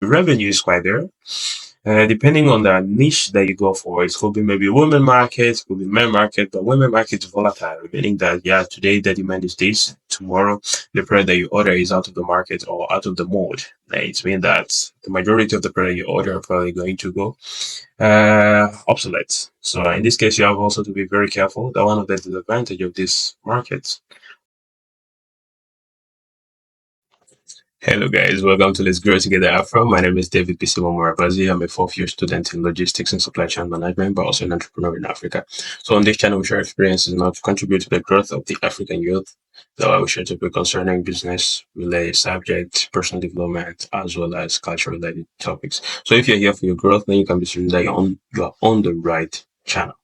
revenue is quite there. Depending on the niche that you go for, it could be maybe women market, it could be men market, but women market is volatile, meaning that yeah, today the demand is this, tomorrow the product that you order is out of the market or out of the mold. It means that the majority of the product you order are probably going to go obsolete. So in this case, you have also to be very careful. That one of the disadvantage of this market. Hello guys, welcome to Let's Grow Together Afro. My name is David Bisimo Morabazi. I'm a fourth-year student in logistics and supply chain management, but also an entrepreneur in Africa. So on this channel, we share experiences now to contribute to the growth of the African youth. So I will share topics concerning business related subjects, personal development, as well as culture related topics. So if you're here for your growth, then you can be certain that you're on the right channel.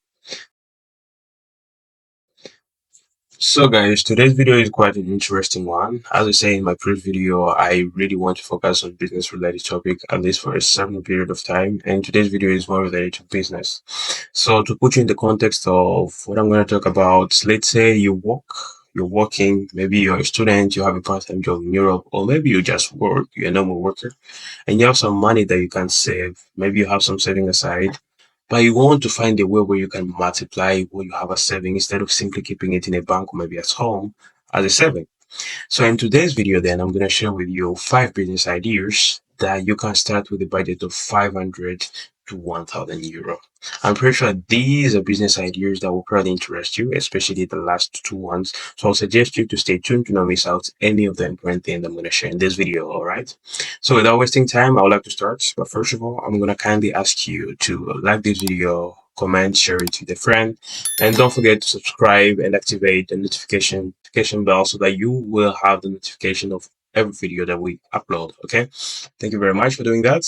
So guys, today's video is quite an interesting one. As I say in my previous video, I really want to focus on business related topic at least for a certain period of time. And today's video is more related to business. So to put you in the context of what I'm going to talk about, let's say you're working, maybe you're a student, you have a part-time job in Europe, or maybe you just work, you're a normal worker, and you have some money that you can save. Maybe you have some saving aside, but you want to find a way where you can multiply what you have as saving instead of simply keeping it in a bank or maybe at home as a saving. So in today's video, then I'm going to share with you 5 business ideas that you can start with a budget of 500 to 1,000 euro. I'm pretty sure these are business ideas that will probably interest you, especially the last two ones. So I'll suggest you to stay tuned to not miss out any of the important things I'm going to share in this video. All right. So without wasting time, I would like to start. But first of all, I'm going to kindly ask you to like this video, comment, share it with a friend, and don't forget to subscribe and activate the notification bell so that you will have the notification of every video that we upload. Okay. Thank you very much for doing that.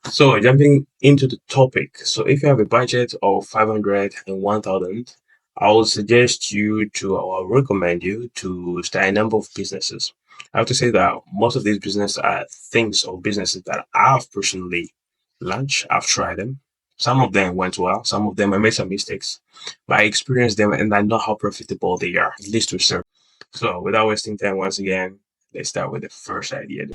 So jumping into the topic. So if you have a budget of 500 and 1,000, I would suggest you to, or I recommend you to start a number of businesses. I have to say that most of these businesses are things or businesses that I've personally launched. I've tried them. Some of them went well. Some of them I made some mistakes, but I experienced them and I know how profitable they are, at least to serve. So without wasting time, once again, let's start with the first idea.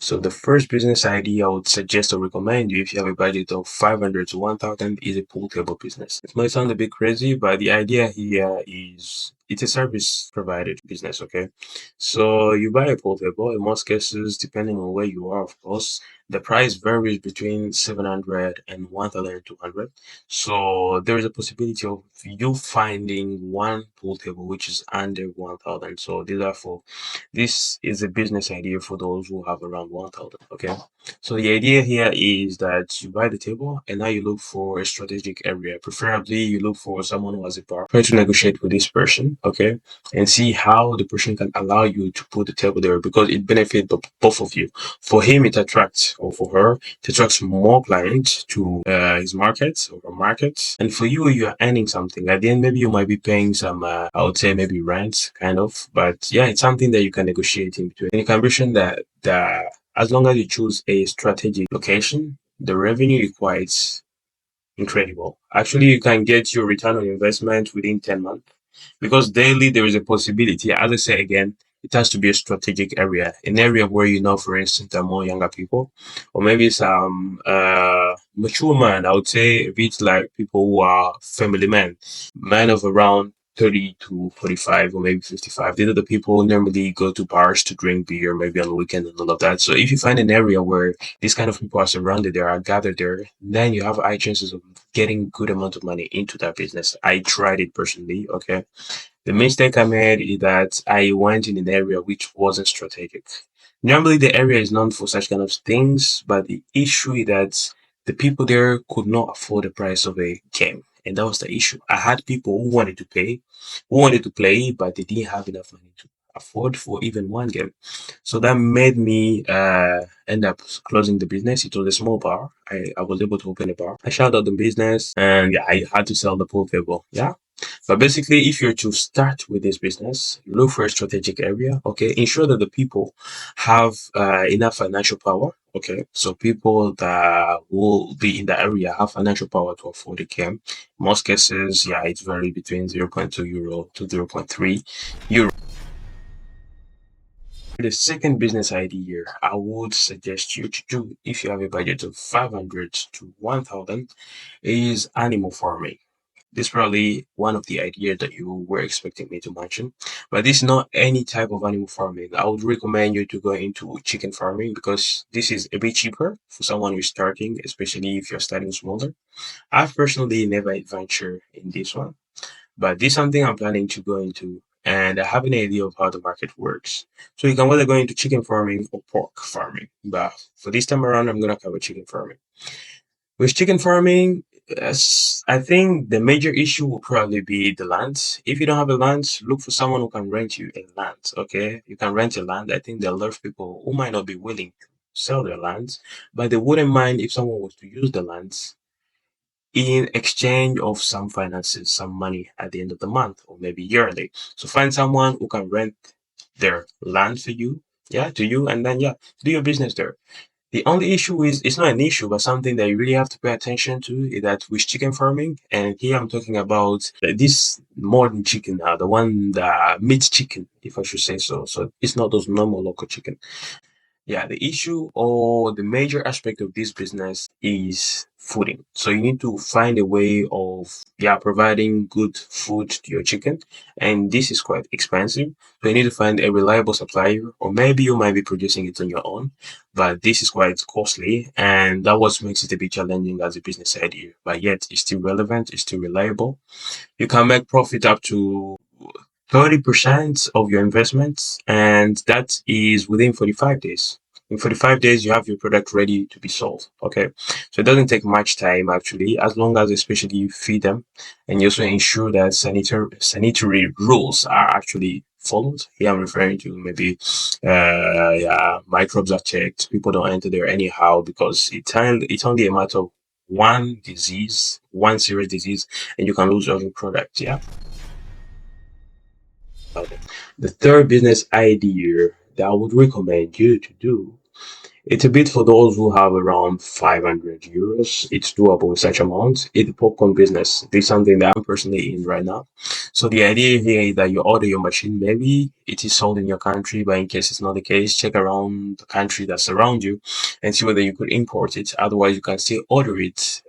So the first business idea I would suggest or recommend you if you have a budget of 500 to 1,000 is a pool table business. It might sound a bit crazy, but the idea here is it's a service provided business, okay? So you buy a pool table. In most cases, depending on where you are, of course, the price varies between 700 and 1,200. So there is a possibility of you finding one pool table which is under 1,000. So therefore, this is a business idea for those who have around 1,000. Okay. So the idea here is that you buy the table and now you look for a strategic area. Preferably, you look for someone who has a bar. Try to negotiate with this person, okay, and see how the person can allow you to put the table there because it benefits both of you. For him, it attracts, or for her, it attracts more clients to his market or her market. And for you, you're earning something. At the end, maybe you might be paying some, I would say maybe rent, kind of. But yeah, it's something that you can negotiate in between. And you can mention that as long as you choose a strategic location, the revenue is quite incredible. Actually, you can get your return on investment within 10 months because daily there is a possibility. As I say again, it has to be a strategic area, an area where you know, for instance, there are more younger people, or maybe some mature man. I would say a bit like people who are family men of around 30 to 45 or maybe 55. These are the people who normally go to bars to drink beer, maybe on the weekend and all of that. So if you find an area where these kind of people are surrounded there, are gathered there, then you have high chances of getting good amount of money into that business. I tried it personally, okay? The mistake I made is that I went in an area which wasn't strategic. Normally, the area is known for such kind of things, but the issue is that the people there could not afford the price of a game. And that was the issue. I had people who wanted to pay, who wanted to play, but they didn't have enough money to afford for even one game. So that made me end up closing the business. It was a small bar. I was able to open a bar. I shut out the business and yeah, I had to sell the pool table. Yeah. But basically, if you're to start with this business, look for a strategic area. Okay, ensure that the people have enough financial power. Okay, so people that will be in the area have financial power to afford a game. Most cases, yeah, it's vary between 0.2 euro to 0.3 euro. The second business idea I would suggest you to do if you have a budget of 500 to 1000 is animal farming. This is probably one of the ideas that you were expecting me to mention, but this is not any type of animal farming. I would recommend you to go into chicken farming because this is a bit cheaper for someone who's starting, especially if you're starting smaller. I've personally never ventured in this one, but this is something I'm planning to go into, and I have an idea of how the market works. So you can whether go into chicken farming or pork farming, but for this time around, I'm gonna cover chicken farming. With chicken farming, yes, I think the major issue will probably be the land. If you don't have a land, look for someone who can rent you a land. Okay, you can rent a land. I think there are a lot of people who might not be willing to sell their lands, but they wouldn't mind if someone was to use the lands in exchange of some finances, some money at the end of the month or maybe yearly. So find someone who can rent their land for you, yeah, to you, and then yeah, do your business there. The only issue is it's not an issue, but something that you really have to pay attention to is that with chicken farming, and here I'm talking about this modern chicken now, the one that meat chicken, if I should say so. So it's not those normal local chicken. Yeah, the issue or the major aspect of this business is fooding. So you need to find a way of providing good food to your chicken, and this is quite expensive. So you need to find a reliable supplier, or maybe you might be producing it on your own, but this is quite costly, and that what makes it a bit challenging as a business idea. But yet it's still relevant, it's still reliable. You can make profit up to 30% of your investments, and that is within 45 days. In 45 days, you have your product ready to be sold. Okay. So it doesn't take much time actually, as long as especially you feed them and you also ensure that sanitary rules are actually followed. Here I'm referring to maybe microbes are checked, people don't enter there anyhow because it's only a matter of one disease, one serious disease, and you can lose all your product. Yeah. Okay. The third business idea that I would recommend you to do, it's a bit for those who have around 500 euros. It's doable with such amount. It's a popcorn business. This is something that I'm personally in right now. So the idea here is that you order your machine. Maybe it is sold in your country, but in case it's not the case, check around the country that's around you and see whether you could import it. Otherwise, you can still order it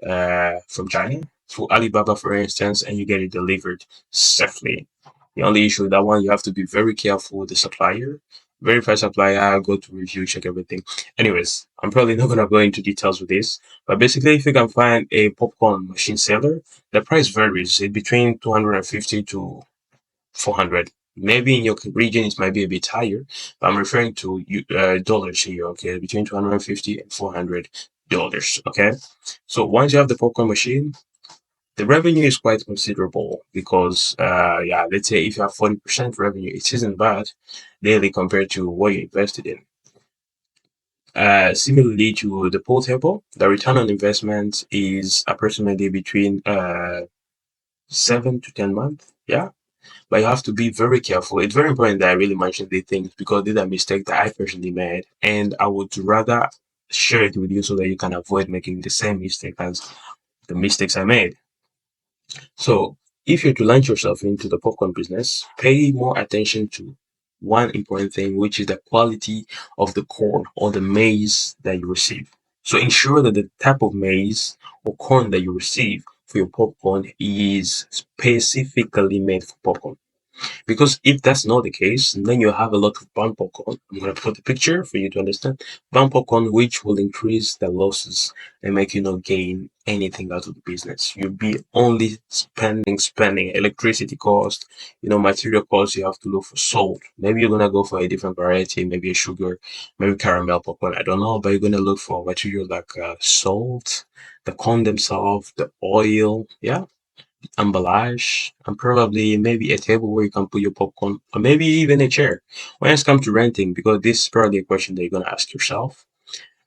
from China through Alibaba, for instance, and you get it delivered safely. The only issue with that one, you have to be very careful with the supplier. Verify supplier, go to review, check everything. Anyways, I'm probably not gonna go into details with this, but basically, if you can find a popcorn machine seller, the price varies. It's between 250 to 400. Maybe in your region it might be a bit higher, but I'm referring to dollars here. Okay, between 250 and $400. Okay, so once you have the popcorn machine, the revenue is quite considerable because let's say if you have 40% revenue, it isn't bad daily compared to what you invested in. Similarly to the portable, the return on investment is approximately between 7 to 10 months. Yeah, but you have to be very careful. It's very important that I really mention these things because these are mistakes that I personally made, and I would rather share it with you so that you can avoid making the same mistake as the mistakes I made. So, if you're to launch yourself into the popcorn business, pay more attention to one important thing, which is the quality of the corn or the maize that you receive. So, ensure that the type of maize or corn that you receive for your popcorn is specifically made for popcorn. Because if that's not the case, then you have a lot of bound popcorn. I'm going to put the picture for you to understand. Bound popcorn, which will increase the losses and make you not gain anything out of the business. You'll be only spending electricity cost, material costs. You have to look for salt. Maybe you're going to go for a different variety, maybe a sugar, maybe caramel popcorn. I don't know, but you're going to look for material like salt, the corn themselves, the oil. Yeah, emballage, and probably maybe a table where you can put your popcorn, or maybe even a chair. When it's come to renting, because this is probably a question that you're gonna ask yourself.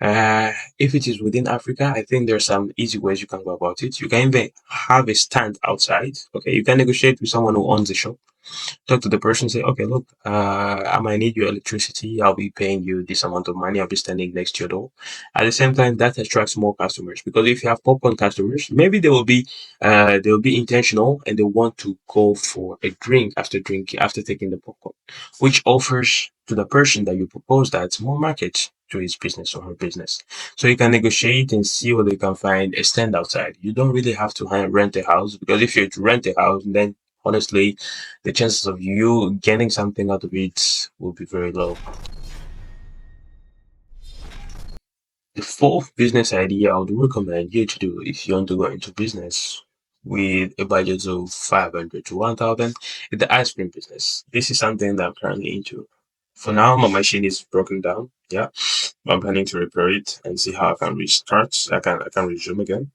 If it is within Africa, I think there's some easy ways you can go about it. You can even have a stand outside. Okay, you can negotiate with someone who owns the shop. Talk to the person, say, okay, look, I might need your electricity. I'll be paying you this amount of money. I'll be standing next to your door. At the same time, that attracts more customers, because if you have popcorn customers, maybe they will be intentional and they want to go for a drink after taking the popcorn, which offers to the person that you propose that more market to his business or her business. So you can negotiate and see whether you can find a stand outside. You don't really have to rent a house, because if you rent a house, then honestly, the chances of you getting something out of it will be very low. The fourth business idea I would recommend you to do if you want to go into business with a budget of 500 to 1000 is the ice cream business. This is something that I'm currently into. For now, my machine is broken down. Yeah, I'm planning to repair it and see how I can restart. I can resume again.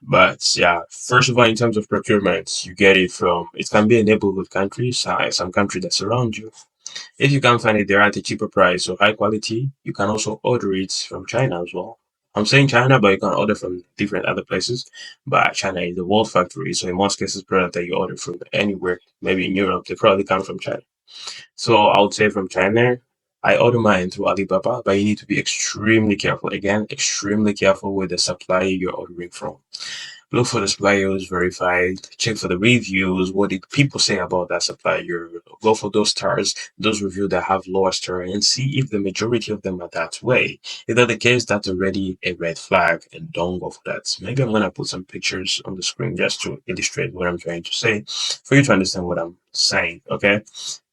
But yeah, first of all, in terms of procurement, you get it from, it can be a neighborhood country, some country that's around you. If you can find it there at a cheaper price or high quality, you can also order it from China as well. I'm saying China, but you can order from different other places. But China is the world factory, so in most cases, product that you order from anywhere, maybe in Europe, they probably come from China. So I would say from China, I order mine through Alibaba, but you need to be extremely careful. Again, extremely careful with the supplier you're ordering from. Look for the supplier who's verified. Check for the reviews. What did people say about that supplier? Go for those stars, those reviews that have lower star, and see if the majority of them are that way. If that's the case, that's already a red flag, and don't go for that. Maybe I'm gonna put some pictures on the screen just to illustrate what I'm trying to say, for you to understand what I'm saying. Okay,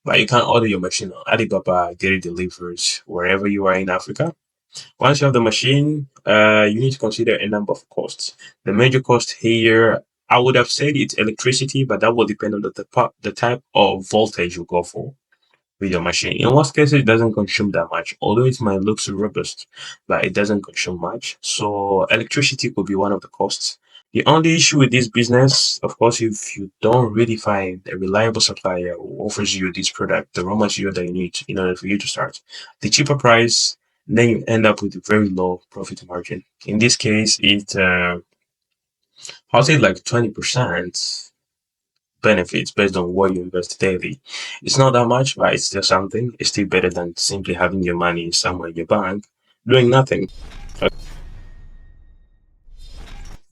but you can order your machine on Alibaba, get it delivered wherever you are in Africa. Once you have the machine, you need to consider a number of costs. The major cost here, I would have said it's electricity, but that will depend on the type of voltage you go for with your machine. In most cases, it doesn't consume that much, although it might look so robust, but it doesn't consume much. So electricity could be one of the costs. The only issue with this business, of course, if you don't really find a reliable supplier who offers you this product, the raw material that you need in order for you to start, the cheaper price, then you end up with a very low profit margin. In this case, I'll say like 20% benefits based on what you invest daily. It's not that much, but it's still something. It's still better than simply having your money somewhere in your bank doing nothing.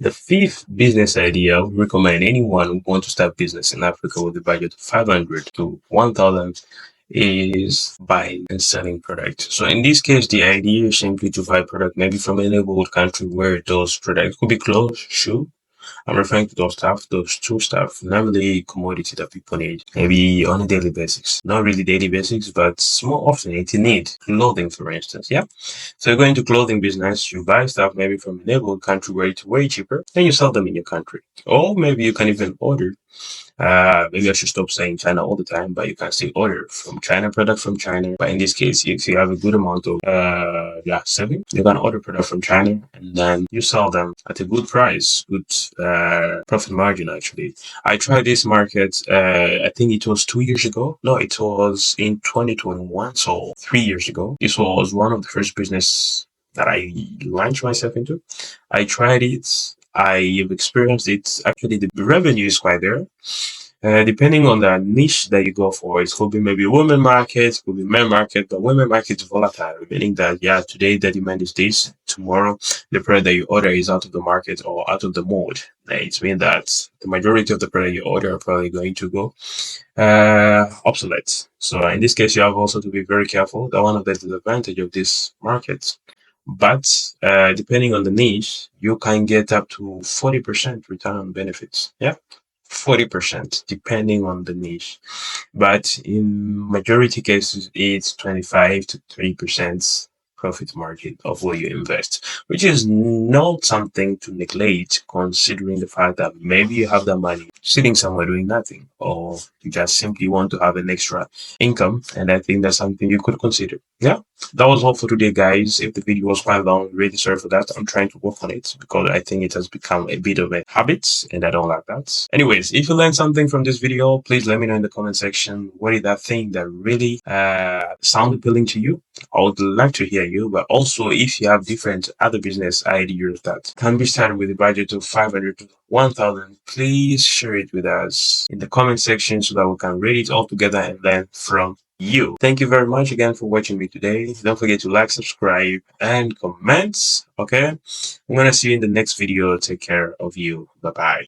The fifth business idea I would recommend anyone who wants to start business in Africa with a budget of 500 to 1000 is buying and selling products. So in this case, the idea is simply to buy product maybe from a neighborhood country where those products could be clothes, shoe, I'm referring to those two stuff, namely commodity that people need, maybe on a daily basis. Not really daily basics, but more often it's a need. Clothing, for instance, yeah? So you go into clothing business, you buy stuff maybe from a neighborhood country where it's way cheaper, then you sell them in your country. Or maybe you can even order maybe I should stop saying China all the time, but you can still order from China, product from China. But in this case, if you have a good amount of saving, you can order product from China and then you sell them at a good price, good profit margin actually. I tried this market, I think it was 2 years ago. No, it was in 2021, so 3 years ago. This was one of the first business that I launched myself into. I tried it. I've experienced it. Actually, the revenue is quite there. Depending on the niche that you go for, it could be maybe women market, could be men market, but women market is volatile, meaning that yeah, today the demand is this, tomorrow the product that you order is out of the market or out of the mold. It means that the majority of the product you order are probably going to go obsolete. So in this case, you have also to be very careful. That one of the disadvantage of this market. But depending on the niche, you can get up to 40% return on benefits. Yeah, 40% depending on the niche. But in majority cases, it's 25 to 30% profit margin of what you invest, which is not something to neglect considering the fact that maybe you have that money sitting somewhere doing nothing, or you just simply want to have an extra income. And I think that's something you could consider. Yeah, that was all for today, guys. If the video was quite long, really sorry for that. I'm trying to work on it because I think it has become a bit of a habit and I don't like that. Anyways, if you learned something from this video, please let me know in the comment section. What is that thing that really sound appealing to you? I would like to hear you. But also, if you have different other business ideas that can be started with a budget of 500 to 1000, please share it with us in the comment section so that we can read it all together and learn from you. Thank you very much again for watching me today. Don't forget to like, subscribe, and comment. Okay, I'm gonna see you in the next video. Take care of you. Bye bye.